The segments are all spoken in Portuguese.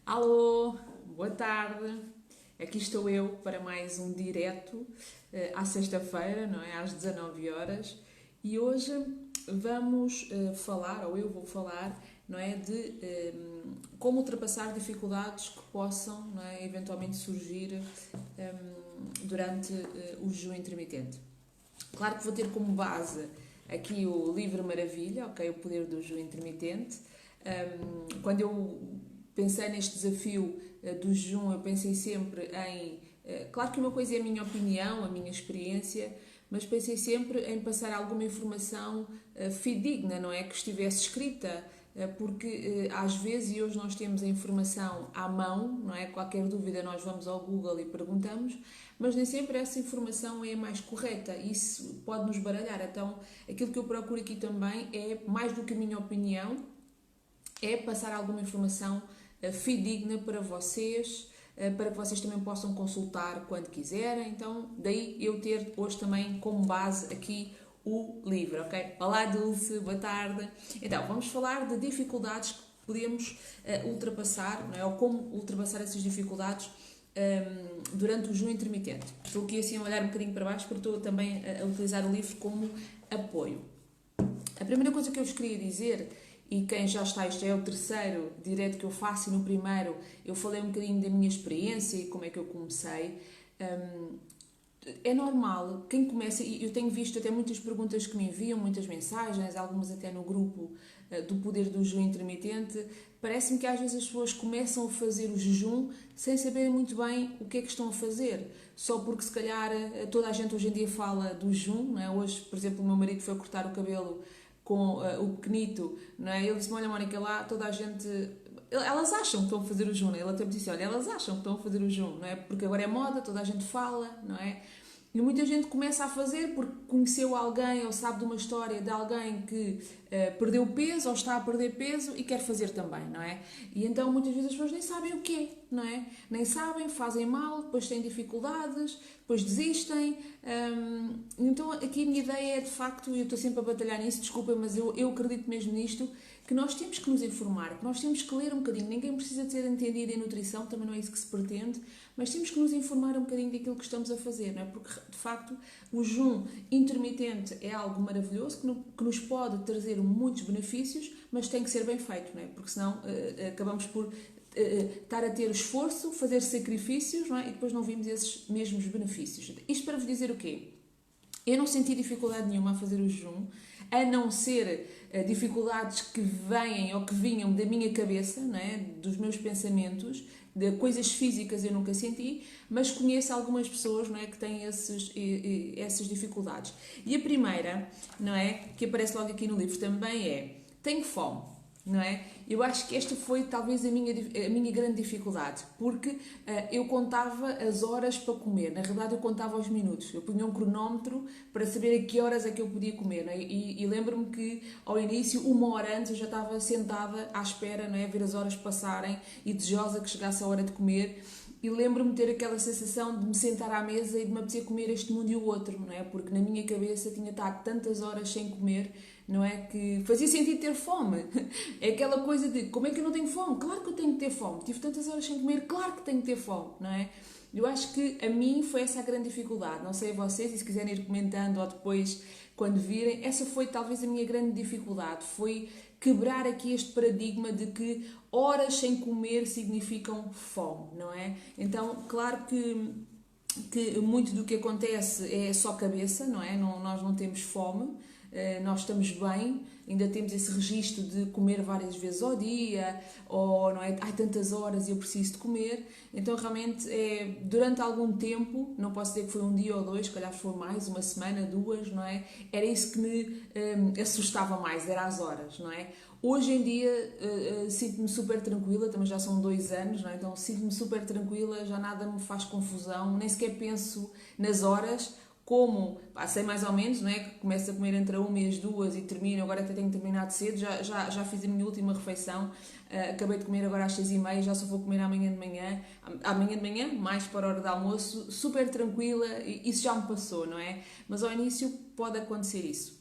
Alô, boa tarde. Aqui estou eu para mais um direto à sexta-feira, não é? Às 19 horas. E hoje vamos falar, ou eu vou falar, não é? De como ultrapassar dificuldades que possam, não é? Eventualmente surgir durante o jejum intermitente. Claro que vou ter como base aqui o livro Maravilha, ok? O Poder do Jejum Intermitente. Quando eu pensei neste desafio do jejum, eu pensei sempre em. Claro que uma coisa é a minha opinião, a minha experiência, mas pensei sempre em passar alguma informação fidedigna, não é? Que estivesse escrita, porque às vezes, e hoje nós temos a informação à mão, não é? Qualquer dúvida nós vamos ao Google e perguntamos, mas nem sempre essa informação é a mais correta. Isso pode nos baralhar. Então, aquilo que eu procuro aqui também é, mais do que a minha opinião, é passar alguma informação fidedigna para vocês, para que vocês também possam consultar quando quiserem. Então, daí eu ter hoje também como base aqui o livro, ok? Olá, Dulce, boa tarde. Então, vamos falar de dificuldades que podemos ultrapassar, não é? Ou como ultrapassar essas dificuldades durante o jejum intermitente. Estou aqui assim a olhar um bocadinho para baixo porque estou também a utilizar o livro como apoio. A primeira coisa que eu vos queria dizer, e quem já está, isto é o terceiro direto que eu faço, e no primeiro eu falei um bocadinho da minha experiência e como é que eu comecei. É normal, quem começa, e eu tenho visto até muitas perguntas que me enviam, muitas mensagens, algumas até no grupo do Poder do Jejum Intermitente. Parece-me que às vezes as pessoas começam a fazer o jejum sem saberem muito bem o que é que estão a fazer. Só porque se calhar toda a gente hoje em dia fala do jejum, não é? Hoje, por exemplo, o meu marido foi cortar o cabelo com o pequenito, não é? Ele disse-me: olha, Mónica, lá toda a gente. Elas acham que estão a fazer o jejum, não é? Ele até me disse: olha, elas acham que estão a fazer o jejum, não é? Porque agora é moda, toda a gente fala, não é? E muita gente começa a fazer porque conheceu alguém ou sabe de uma história de alguém que perdeu peso ou está a perder peso e quer fazer também, não é? E então muitas vezes as pessoas nem sabem o quê, não é? Nem sabem, fazem mal, depois têm dificuldades, depois desistem. Então aqui a minha ideia é de facto, e eu estou sempre a batalhar nisso, desculpem, mas eu acredito mesmo nisto, que nós temos que nos informar, que nós temos que ler um bocadinho. Ninguém precisa de ser entendido em nutrição, também não é isso que se pretende, mas temos que nos informar um bocadinho daquilo que estamos a fazer, não é? Porque, de facto, o jejum intermitente é algo maravilhoso que nos pode trazer muitos benefícios, mas tem que ser bem feito, não é? Porque senão acabamos por estar a ter esforço, fazer sacrifícios, não é? E depois não vimos esses mesmos benefícios. Isto para vos dizer o quê? Eu não senti dificuldade nenhuma a fazer o jejum, a não ser dificuldades que vêm ou que vinham da minha cabeça, não é? Dos meus pensamentos, de coisas físicas eu nunca senti, mas conheço algumas pessoas, não é, que têm essas dificuldades. E a primeira, não é, que aparece logo aqui no livro também é: tenho fome, não é? Eu acho que esta foi talvez a minha grande dificuldade, porque eu contava as horas para comer, na realidade eu contava os minutos, eu punha um cronómetro para saber a que horas é que eu podia comer, não é? E lembro-me que ao início, uma hora antes, eu já estava sentada à espera, não é? A ver as horas passarem e desejosa que chegasse a hora de comer. E lembro-me de ter aquela sensação de me sentar à mesa e de me apetecer comer este mundo e o outro, não é? Porque na minha cabeça tinha estado tantas horas sem comer, não é? Que fazia sentido ter fome. É aquela coisa de: como é que eu não tenho fome? Claro que eu tenho que ter fome. Tive tantas horas sem comer, claro que tenho que ter fome, não é? Eu acho que a mim foi essa a grande dificuldade. Não sei a vocês, e se quiserem ir comentando ou depois, quando virem, essa foi talvez a minha grande dificuldade. Foi quebrar aqui este paradigma de que horas sem comer significam fome, não é? Então, claro que muito do que acontece é só cabeça, não é? Nós não temos fome, nós estamos bem, ainda temos esse registro de comer várias vezes ao dia, ou não é? Há tantas horas e eu preciso de comer. Então realmente durante algum tempo, não posso dizer que foi um dia ou dois, se calhar foi mais, uma semana, duas, não é? Era isso que me assustava mais, era as horas, não é? Hoje em dia sinto-me super tranquila, também já são 2 anos, não é? Então sinto-me super tranquila, já nada me faz confusão, nem sequer penso nas horas, como, sei mais ou menos, não é? Que começo a comer entre a 1 e as 2 e termino, agora até tenho terminado cedo, já fiz a minha última refeição, acabei de comer agora às 6h30, já só vou comer amanhã de manhã, mais para a hora de almoço, super tranquila, isso já me passou, não é? Mas ao início pode acontecer isso.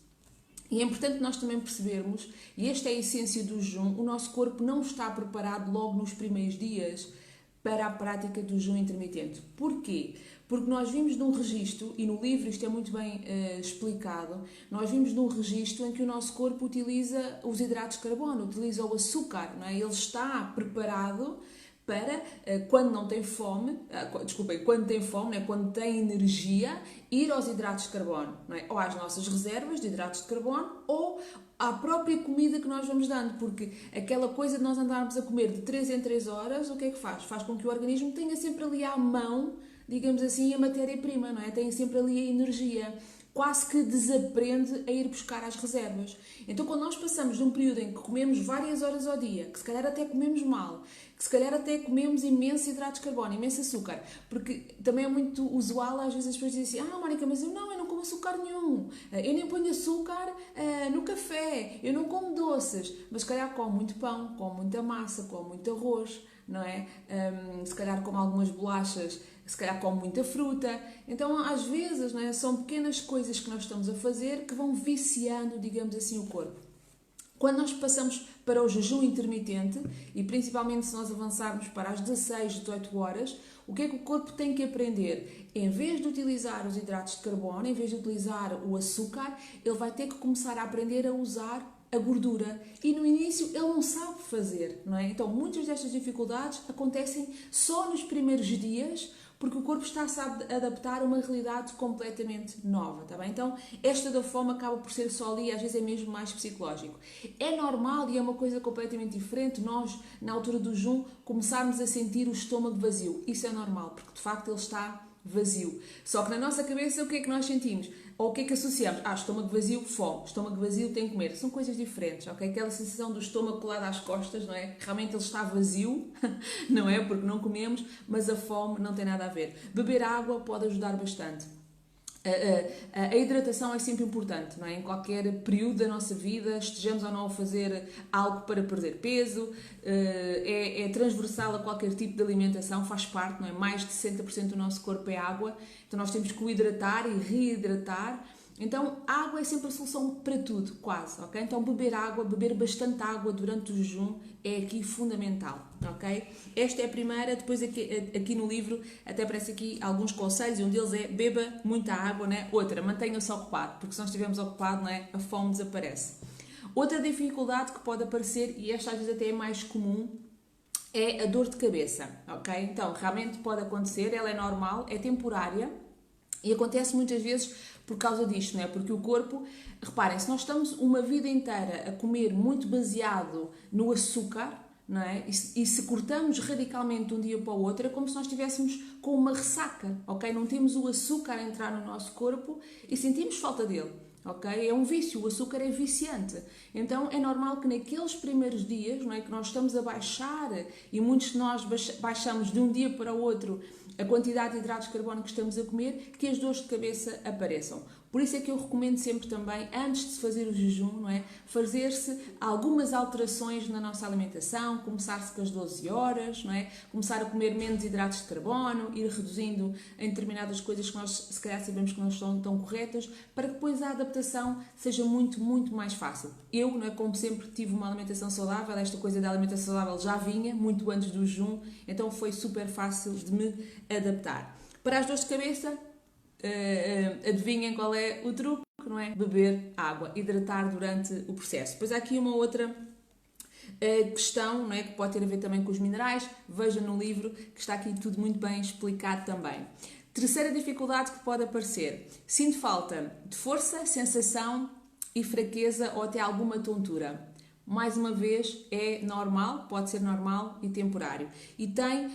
E é importante nós também percebermos, e esta é a essência do jejum, o nosso corpo não está preparado logo nos primeiros dias para a prática do jejum intermitente. Porquê? Porque nós vimos num registro, e no livro isto é muito bem explicado, nós vimos num registro em que o nosso corpo utiliza os hidratos de carbono, utiliza o açúcar, não é? Ele está preparado para, quando não tem fome, quando tem fome, né, quando tem energia, ir aos hidratos de carbono, não é? Ou às nossas reservas de hidratos de carbono, ou à própria comida que nós vamos dando, porque aquela coisa de nós andarmos a comer de 3 em 3 horas, o que é que faz? Faz com que o organismo tenha sempre ali à mão, digamos assim, a matéria-prima, não é? Tem sempre ali a energia. Quase que desaprende a ir buscar as reservas. Então, quando nós passamos de um período em que comemos várias horas ao dia, que se calhar até comemos mal, que se calhar até comemos imenso hidratos de carbono, imenso açúcar, porque também é muito usual, às vezes as pessoas dizem assim, Mónica, mas eu não como açúcar nenhum, eu nem ponho açúcar no café, eu não como doces, mas se calhar como muito pão, como muita massa, como muito arroz, não é? Se calhar como algumas bolachas, se calhar come muita fruta. Então, às vezes, não é? São pequenas coisas que nós estamos a fazer que vão viciando, digamos assim, o corpo. Quando nós passamos para o jejum intermitente, e principalmente se nós avançarmos para as 16, 18 horas, o que é que o corpo tem que aprender? Em vez de utilizar os hidratos de carbono, em vez de utilizar o açúcar, ele vai ter que começar a aprender a usar a gordura. E no início ele não sabe fazer, não é? Então, muitas destas dificuldades acontecem só nos primeiros dias, porque o corpo está-se a adaptar a uma realidade completamente nova, tá bem? Então, esta da fome acaba por ser só ali, às vezes é mesmo mais psicológico. É normal e é uma coisa completamente diferente nós, na altura do jejum, começarmos a sentir o estômago vazio. Isso é normal, porque de facto ele está vazio. Só que na nossa cabeça o que é que nós sentimos? Ou o que é que associamos? Estômago vazio, fome. Estômago vazio, tenho que comer. São coisas diferentes, ok? Aquela sensação do estômago colado às costas, não é? Realmente ele está vazio, não é? Porque não comemos, mas a fome não tem nada a ver. Beber água pode ajudar bastante. A hidratação é sempre importante, não é? Em qualquer período da nossa vida, estejamos ou não a fazer algo para perder peso, é transversal a qualquer tipo de alimentação, faz parte, não é? Mais de 60% do nosso corpo é água, então nós temos que o hidratar e reidratar. Então, a água é sempre a solução para tudo, quase, ok? Então, beber água, beber bastante água durante o jejum é aqui fundamental, ok? Esta é a primeira, depois aqui no livro até aparece aqui alguns conselhos e um deles é beba muita água, né? Outra, mantenha-se ocupado, porque se nós estivermos ocupado, não é? A fome desaparece. Outra dificuldade que pode aparecer, e esta às vezes até é mais comum, é a dor de cabeça, ok? Então, realmente pode acontecer, ela é normal, é temporária e acontece muitas vezes por causa disto, não é? Porque o corpo, reparem, se nós estamos uma vida inteira a comer muito baseado no açúcar, não é? E se cortamos radicalmente de um dia para o outro, é como se nós estivéssemos com uma ressaca, ok? Não temos o açúcar a entrar no nosso corpo e sentimos falta dele, ok? É um vício, o açúcar é viciante. Então é normal que naqueles primeiros dias, não é? Que nós estamos a baixar, e muitos de nós baixamos de um dia para o outro a quantidade de hidratos de carbono que estamos a comer, que as dores de cabeça apareçam. Por isso é que eu recomendo sempre também, antes de se fazer o jejum, não é? Fazer-se algumas alterações na nossa alimentação, começar-se com as 12 horas, não é? Começar a comer menos hidratos de carbono, ir reduzindo em determinadas coisas que nós se calhar sabemos que não estão tão corretas, para que depois a adaptação seja muito, muito mais fácil. Eu, não é, como sempre, tive uma alimentação saudável, esta coisa da alimentação saudável já vinha muito antes do jejum, então foi super fácil de me adaptar. Para as dores de cabeça, adivinhem qual é o truque, não é? Beber água, hidratar durante o processo. Depois há aqui uma outra questão, não é? Que pode ter a ver também com os minerais, veja no livro que está aqui tudo muito bem explicado também. Terceira dificuldade que pode aparecer, sinto falta de força, sensação e fraqueza ou até alguma tontura. Mais uma vez, é normal, pode ser normal e temporário. E tem,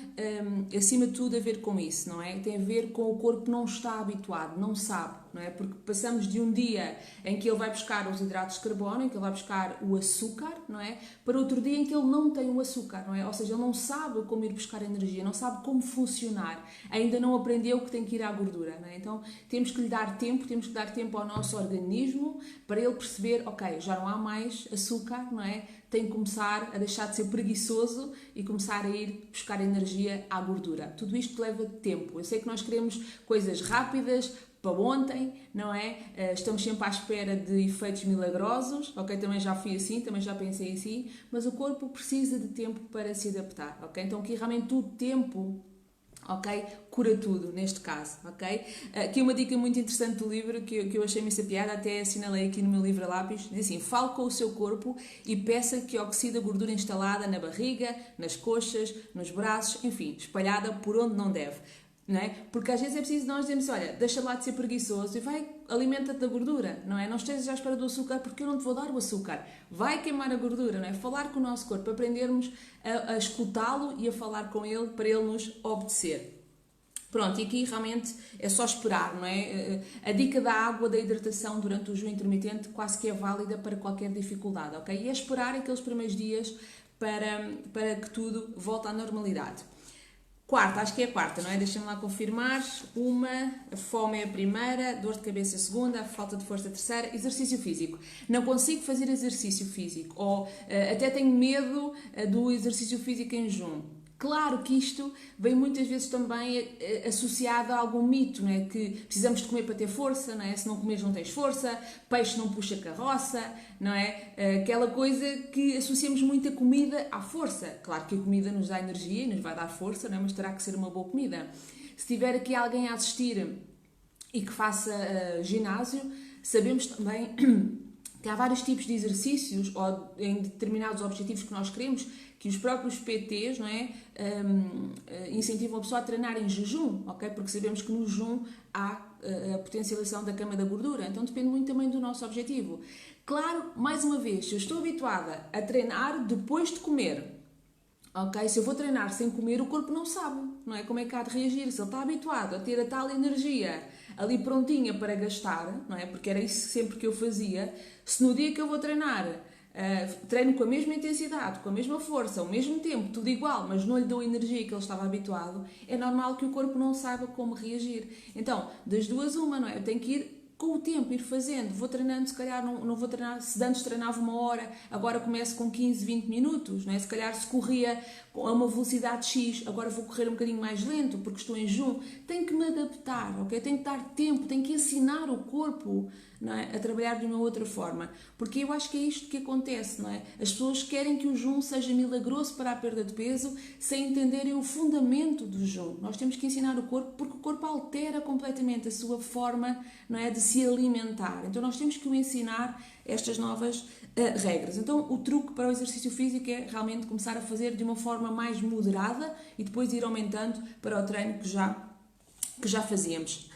acima de tudo, a ver com isso, não é? Tem a ver com o corpo não está habituado, não sabe, não é? Porque passamos de um dia em que ele vai buscar os hidratos de carbono, em que ele vai buscar o açúcar, não é? Para outro dia em que ele não tem o açúcar, não é? Ou seja, ele não sabe como ir buscar energia, não sabe como funcionar, ainda não aprendeu que tem que ir à gordura, não é? Então, temos que lhe dar tempo, temos que dar tempo ao nosso organismo para ele perceber, ok, já não há mais açúcar, não é? Tem que começar a deixar de ser preguiçoso e começar a ir buscar energia à gordura. Tudo isto leva tempo. Eu sei que nós queremos coisas rápidas, para ontem, não é? Estamos sempre à espera de efeitos milagrosos, ok? Também já fui assim, também já pensei assim, mas o corpo precisa de tempo para se adaptar, ok? Então aqui realmente o tempo, ok? Cura tudo, neste caso, ok? Aqui uma dica muito interessante do livro, que eu achei imensa piada, até assinalei aqui no meu livro a lápis, diz assim: fale com o seu corpo e peça que oxida a gordura instalada na barriga, nas coxas, nos braços, enfim, espalhada por onde não deve. Não é? Porque às vezes é preciso nós dizermos, olha, deixa lá de ser preguiçoso e vai, alimenta-te da gordura, não é? Não estejas à espera do açúcar porque eu não te vou dar o açúcar. Vai queimar a gordura, não é? Falar com o nosso corpo, aprendermos a escutá-lo e a falar com ele para ele nos obedecer. Pronto, e aqui realmente é só esperar, não é? A dica da água, da hidratação durante o jejum intermitente quase que é válida para qualquer dificuldade, ok? E é esperar aqueles primeiros dias para que tudo volte à normalidade. Quarta, acho que é a quarta, não é? Deixa-me lá confirmar. A fome é a primeira, dor de cabeça a segunda, falta de força a terceira, exercício físico. Não consigo fazer exercício físico ou até tenho medo do exercício físico em jejum. Claro que isto vem muitas vezes também associado a algum mito, não é? Que precisamos de comer para ter força, não é? Se não comeres não tens força, peixe não puxa carroça, não é? Aquela coisa que associamos muito a comida à força. Claro que a comida nos dá energia e nos vai dar força, não é? Mas terá que ser uma boa comida. Se tiver aqui alguém a assistir e que faça ginásio, sabemos também que há vários tipos de exercícios ou em determinados objetivos que nós queremos que os próprios PTs, não é, incentivam a pessoa a treinar em jejum, ok? Porque sabemos que no jejum há a potencialização da queima da gordura, então depende muito também do nosso objetivo. Claro, mais uma vez, se eu estou habituada a treinar depois de comer, ok? Se eu vou treinar sem comer, o corpo não sabe, não é? Como é que há de reagir? Se ele está habituado a ter a tal energia ali prontinha para gastar, não é? Porque era isso sempre que eu fazia. Se no dia que eu vou treinar, treino com a mesma intensidade, com a mesma força, ao mesmo tempo, tudo igual, mas não lhe dou a energia que ele estava habituado, é normal que o corpo não saiba como reagir. Então, das duas uma, não é? Eu tenho que ir com o tempo, ir fazendo, vou treinando, se calhar não vou treinar, se antes treinava 1 hora, agora começo com 15, 20 minutos, não é? Se calhar se corria a uma velocidade X, agora vou correr um bocadinho mais lento, porque estou em jejum, tenho que me adaptar, ok? Tenho que dar tempo, tenho que ensinar o corpo, não é? A trabalhar de uma outra forma, porque eu acho que é isto que acontece, não é? As pessoas querem que o jejum seja milagroso para a perda de peso, sem entenderem o fundamento do jejum. Nós temos que ensinar o corpo, porque o corpo altera completamente a sua forma, não é, de se alimentar. Então nós temos que o ensinar estas novas regras. Então o truque para o exercício físico é realmente começar a fazer de uma forma mais moderada e depois ir aumentando para o treino que já fazíamos.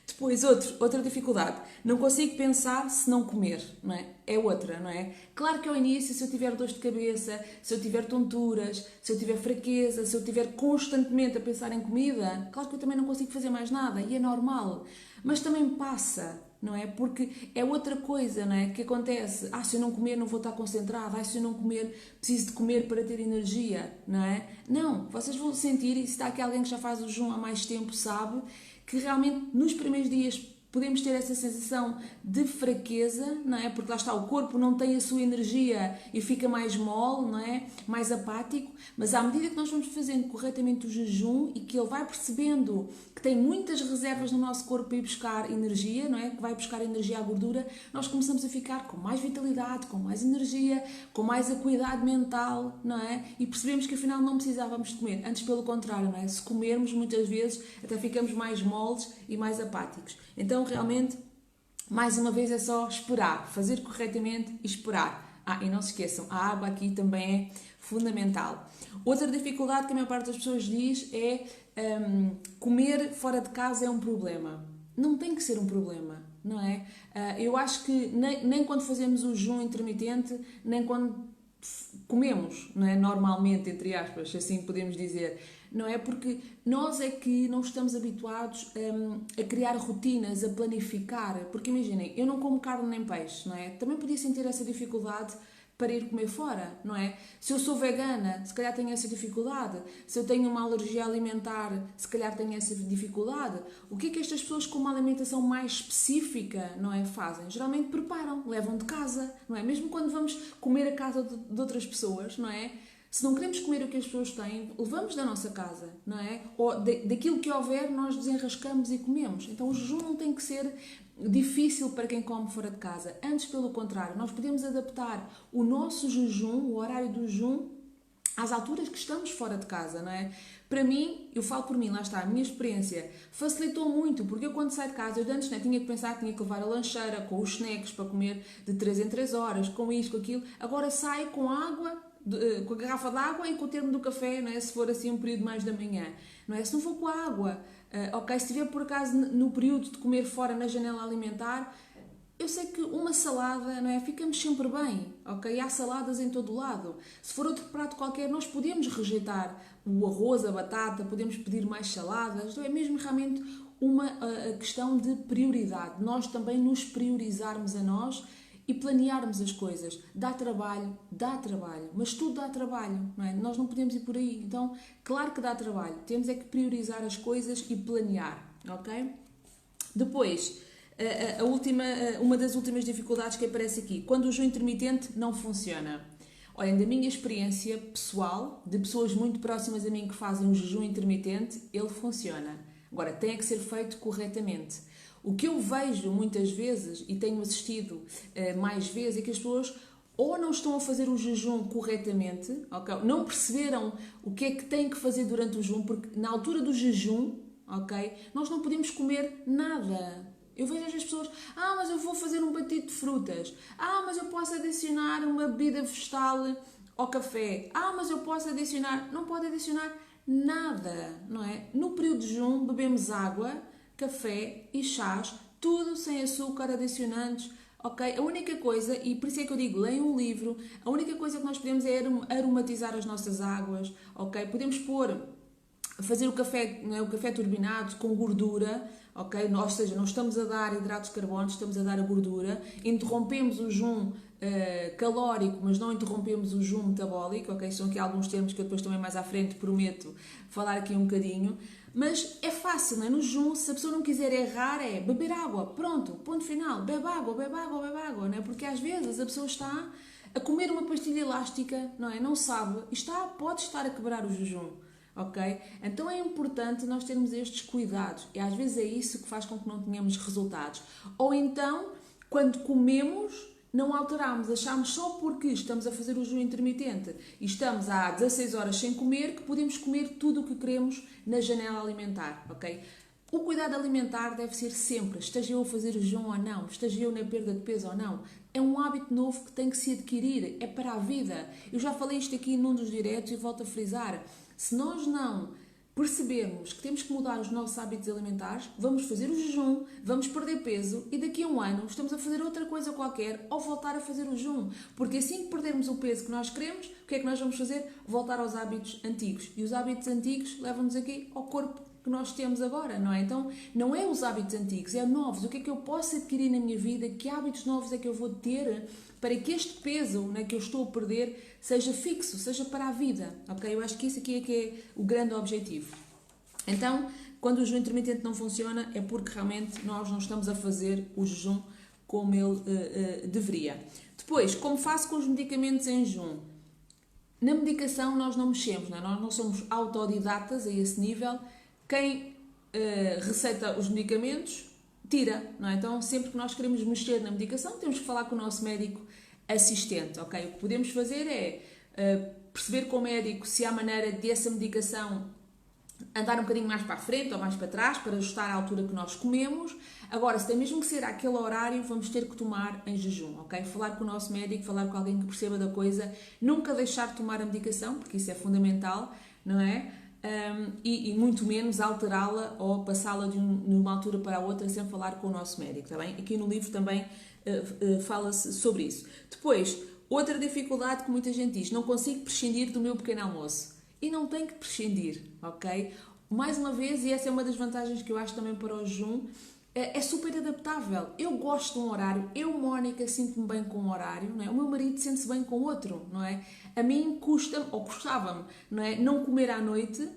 Depois, outra dificuldade. Não consigo pensar se não comer, não é? É outra, não é? Claro que ao início, se eu tiver dores de cabeça, se eu tiver tonturas, se eu tiver fraqueza, se eu estiver constantemente a pensar em comida, claro que eu também não consigo fazer mais nada e é normal. Mas também passa, não é? Porque é outra coisa, não é? Que acontece. Se eu não comer não vou estar concentrada. Se eu não comer preciso de comer para ter energia, não é? Não, vocês vão sentir, e se está aqui alguém que já faz o jejum há mais tempo sabe, que realmente nos primeiros dias podemos ter essa sensação de fraqueza, não é? Porque lá está, o corpo não tem a sua energia e fica mais mole, não é? Mais apático, mas à medida que nós vamos fazendo corretamente o jejum e que ele vai percebendo que tem muitas reservas no nosso corpo para ir buscar energia, não é? Que vai buscar energia à gordura, nós começamos a ficar com mais vitalidade, com mais energia, com mais acuidade mental, não é? E percebemos que afinal não precisávamos de comer, antes pelo contrário, não é? Se comermos muitas vezes até ficamos mais moles e mais apáticos. Então realmente, mais uma vez é só esperar, fazer corretamente e esperar. E não se esqueçam, a água aqui também é fundamental. Outra dificuldade que a maior parte das pessoas diz é comer fora de casa é um problema. Não tem que ser um problema, não é? Eu acho que nem quando fazemos o jejum intermitente, nem quando comemos, não é? Normalmente, entre aspas, assim podemos dizer, não é? Porque nós é que não estamos habituados a criar rotinas, a planificar. Porque imaginem, eu não como carne nem peixe, não é? Também podia sentir essa dificuldade para ir comer fora, não é? Se eu sou vegana, se calhar tenho essa dificuldade. Se eu tenho uma alergia alimentar, se calhar tenho essa dificuldade. O que é que estas pessoas com uma alimentação mais específica, não é, fazem? Geralmente preparam, levam de casa, não é? Mesmo quando vamos comer a casa de outras pessoas, não é? Se não queremos comer o que as pessoas têm, levamos da nossa casa, não é? Ou daquilo que houver, nós desenrascamos e comemos. Então o jejum não tem que ser difícil para quem come fora de casa. Antes, pelo contrário, nós podemos adaptar o nosso jejum, o horário do jejum, às alturas que estamos fora de casa, não é? Para mim, eu falo por mim, lá está, a minha experiência facilitou muito, porque eu quando saio de casa, eu antes tinha que pensar que tinha que levar a lancheira, com os snacks para comer de 3 em 3 horas, com isto, com aquilo. Agora saio com água, com a garrafa de água e com o termo do café, não é? Se for assim um período mais da manhã, não é? Se não for com a água, ok, se estiver por acaso no período de comer fora na janela alimentar, eu sei que uma salada, não é? Ficamos sempre bem, ok? Há saladas em todo o lado. Se for outro prato qualquer, nós podemos rejeitar o arroz, a batata, podemos pedir mais saladas. Então é mesmo realmente uma questão de prioridade. Nós também nos priorizarmos a nós e planearmos as coisas. Dá trabalho, mas tudo dá trabalho, não é? Nós não podemos ir por aí. Então, claro que dá trabalho. Temos é que priorizar as coisas e planear, ok? Depois, uma das últimas dificuldades que aparece aqui, quando o jejum intermitente não funciona. Olhem, da minha experiência pessoal, de pessoas muito próximas a mim que fazem um jejum intermitente, ele funciona. Agora, tem que ser feito corretamente. O que eu vejo muitas vezes, e tenho assistido mais vezes, é que as pessoas ou não estão a fazer o jejum corretamente, okay? Não perceberam o que é que têm que fazer durante o jejum, porque na altura do jejum, okay, nós não podemos comer nada. Eu vejo as pessoas, mas eu vou fazer um batido de frutas. Mas eu posso adicionar uma bebida vegetal ao café. Mas eu posso adicionar... Não pode adicionar nada, não é? No período de jejum bebemos água, café e chás, tudo sem açúcar, adicionantes, ok? A única coisa, e por isso é que eu digo, leiam um livro, a única coisa que nós podemos é aromatizar as nossas águas, ok? Podemos fazer o café, não é? O café turbinado com gordura, ok? Ou seja, não estamos a dar hidratos de carbono, estamos a dar a gordura. Interrompemos o jejum calórico, mas não interrompemos o jejum metabólico, ok? São aqui alguns termos que eu depois também mais à frente prometo falar aqui um bocadinho. Mas é fácil, não é? No jejum, se a pessoa não quiser errar, é beber água, pronto, ponto final, bebe água, bebe água, bebe água, não é? Porque às vezes a pessoa está a comer uma pastilha elástica, não é? Não sabe, e pode estar a quebrar o jejum. Ok? Então é importante nós termos estes cuidados e às vezes é isso que faz com que não tenhamos resultados. Ou então, quando comemos, não alteramos, achamos só porque estamos a fazer o jejum intermitente e estamos há 16 horas sem comer que podemos comer tudo o que queremos na janela alimentar, ok? O cuidado alimentar deve ser sempre, esteja eu a fazer o jejum ou não, esteja eu na perda de peso ou não. É um hábito novo que tem que se adquirir, é para a vida. Eu já falei isto aqui num dos diretos e volto a frisar. Se nós não percebermos que temos que mudar os nossos hábitos alimentares, vamos fazer o jejum, vamos perder peso e daqui a um ano estamos a fazer outra coisa qualquer ou voltar a fazer o jejum. Porque assim que perdermos o peso que nós queremos, o que é que nós vamos fazer? Voltar aos hábitos antigos. E os hábitos antigos levam-nos aqui ao corpo que nós temos agora, não é? Então, não é os hábitos antigos, é novos. O que é que eu posso adquirir na minha vida? Que hábitos novos é que eu vou ter para que este peso, né, que eu estou a perder seja fixo, seja para a vida, ok? Eu acho que isso aqui é que é o grande objetivo. Então, quando o jejum intermitente não funciona, é porque realmente nós não estamos a fazer o jejum como ele deveria. Depois, como faço com os medicamentos em jejum? Na medicação nós não mexemos, não é? Nós não somos autodidatas a esse nível. Quem receita os medicamentos, tira, não é? Então, sempre que nós queremos mexer na medicação, temos que falar com o nosso médico assistente, ok? O que podemos fazer é perceber com o médico se há maneira de essa medicação andar um bocadinho mais para a frente ou mais para trás, para ajustar à altura que nós comemos. Agora, se tem mesmo que ser àquele horário, vamos ter que tomar em jejum, ok? Falar com o nosso médico, falar com alguém que perceba da coisa, nunca deixar de tomar a medicação, porque isso é fundamental, não é? E muito menos alterá-la ou passá-la de uma altura para a outra sem falar com o nosso médico, está bem? Aqui no livro também fala-se sobre isso. Depois, outra dificuldade que muita gente diz, não consigo prescindir do meu pequeno almoço. E não tem que prescindir, ok? Mais uma vez, e essa é uma das vantagens que eu acho também para o jejum, é super adaptável. Eu gosto de um horário, eu, Mónica, sinto-me bem com um horário, não é? O meu marido sente-se bem com outro, não é? A mim custa-me, ou custava-me, não é? Não comer à noite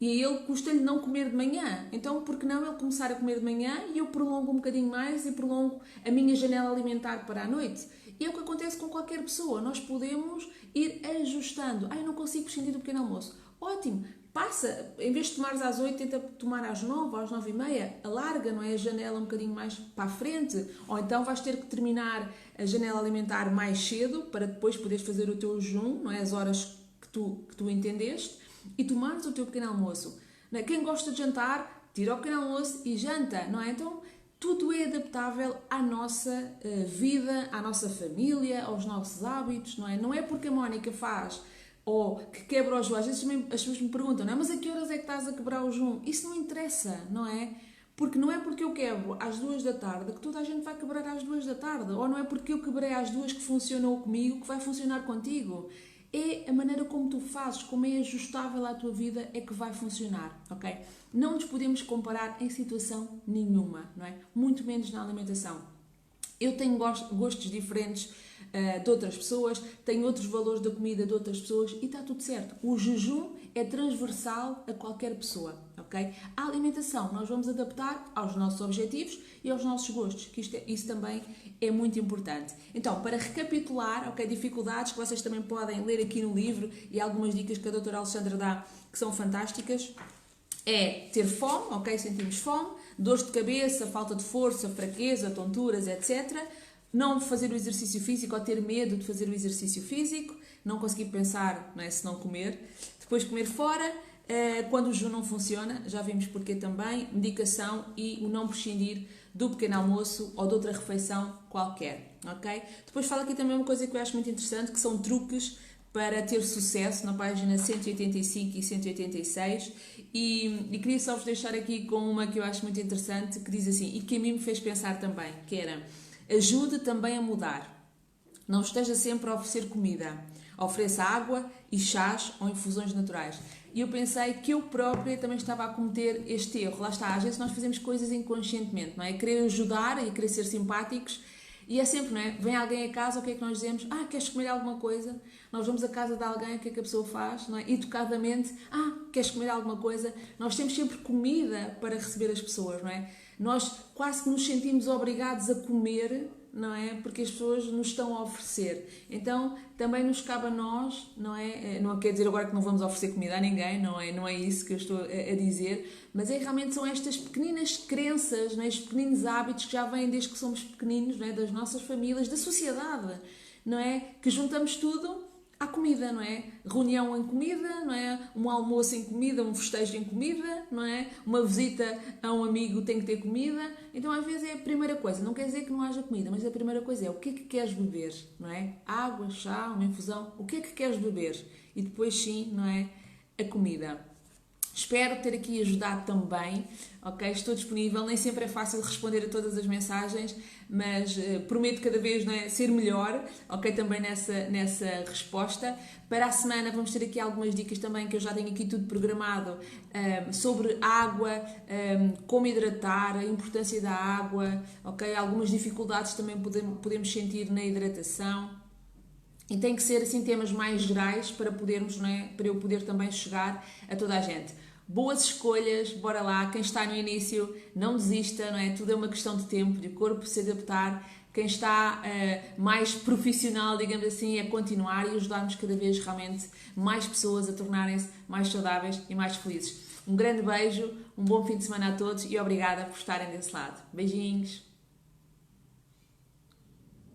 e a ele custa-lhe não comer de manhã. Então, por que não ele começar a comer de manhã e eu prolongo um bocadinho mais e prolongo a minha janela alimentar para a noite? E é o que acontece com qualquer pessoa. Nós podemos ir ajustando. Eu não consigo prescindir do pequeno almoço. Ótimo! Passa, em vez de tomares às 8, tenta tomar às 9, às 9h30, alarga, não é, a janela um bocadinho mais para a frente, ou então vais ter que terminar a janela alimentar mais cedo para depois poderes fazer o teu jejum, não é, as horas que tu entendeste, e tomares o teu pequeno almoço. Não é? Quem gosta de jantar, tira o pequeno almoço e janta, não é? Então, tudo é adaptável à nossa vida, à nossa família, aos nossos hábitos, não é? Não é porque a Mónica faz ou que quebra o jejum. Às vezes as pessoas me perguntam, não é? Mas a que horas é que estás a quebrar o jejum? Isso não interessa, não é? Porque não é porque eu quebro às 2 da tarde que toda a gente vai quebrar às 2 da tarde. Ou não é porque eu quebrei às 2 que funcionou comigo que vai funcionar contigo. É a maneira como tu fazes, como é ajustável à tua vida é que vai funcionar, ok? Não nos podemos comparar em situação nenhuma, não é? Muito menos na alimentação. Eu tenho gostos diferentes de outras pessoas, tenho outros valores da comida de outras pessoas e está tudo certo. O jejum é transversal a qualquer pessoa, ok? A alimentação nós vamos adaptar aos nossos objetivos e aos nossos gostos, que isso também é muito importante. Então, para recapitular, ok, dificuldades que vocês também podem ler aqui no livro e algumas dicas que a doutora Alexandra dá que são fantásticas, é ter fome, ok? Sentimos fome, dores de cabeça, falta de força, fraqueza, tonturas, etc. Não fazer o exercício físico ou ter medo de fazer o exercício físico, não conseguir pensar, não é, se não comer. Depois comer fora, quando o jejum não funciona, já vimos porquê também, medicação e o não prescindir do pequeno almoço ou de outra refeição qualquer, ok? Depois fala aqui também uma coisa que eu acho muito interessante, que são truques para ter sucesso, na página 185 e 186, e queria só vos deixar aqui com uma que eu acho muito interessante, que diz assim, e que a mim me fez pensar também, que era: ajude também a mudar. Não esteja sempre a oferecer comida. Ofereça água e chás ou infusões naturais. E eu pensei que eu própria também estava a cometer este erro. Lá está, às vezes nós fazemos coisas inconscientemente, não é? Querer ajudar e querer ser simpáticos. E é sempre, não é? Vem alguém a casa, o que é que nós dizemos? Queres comer alguma coisa? Nós vamos à casa de alguém, o que é que a pessoa faz? Não é? Educadamente, queres comer alguma coisa? Nós temos sempre comida para receber as pessoas, não é? Nós quase que nos sentimos obrigados a comer, não é? Porque as pessoas nos estão a oferecer. Então, também nos cabe a nós, não é? Não quer dizer agora que não vamos oferecer comida a ninguém, não é isso que eu estou a dizer, mas realmente são estas pequenas crenças, não é? Estes pequeninos hábitos que já vêm desde que somos pequeninos, não é? Das nossas famílias, da sociedade, não é? Que juntamos tudo à comida, não é? Reunião em comida, não é? Um almoço em comida, um festejo em comida, não é? Uma visita a um amigo tem que ter comida. Então, às vezes, é a primeira coisa. Não quer dizer que não haja comida, mas a primeira coisa é o que é que queres beber, não é? Água, chá, uma infusão, o que é que queres beber? E depois, sim, não é? A comida. Espero ter aqui ajudado também, ok? Estou disponível, nem sempre é fácil responder a todas as mensagens, mas prometo cada vez, não é, ser melhor, ok? Também nessa resposta. Para a semana vamos ter aqui algumas dicas também, que eu já tenho aqui tudo programado, sobre água, como hidratar, a importância da água, ok? Algumas dificuldades também podemos sentir na hidratação. E tem que ser assim temas mais gerais para podermos, não é? Para eu poder também chegar a toda a gente. Boas escolhas, bora lá. Quem está no início, não desista, não é? Tudo é uma questão de tempo, de o corpo se adaptar. Quem está mais profissional, digamos assim, é continuar e ajudarmos cada vez realmente mais pessoas a tornarem-se mais saudáveis e mais felizes. Um grande beijo, um bom fim de semana a todos e obrigada por estarem desse lado. Beijinhos!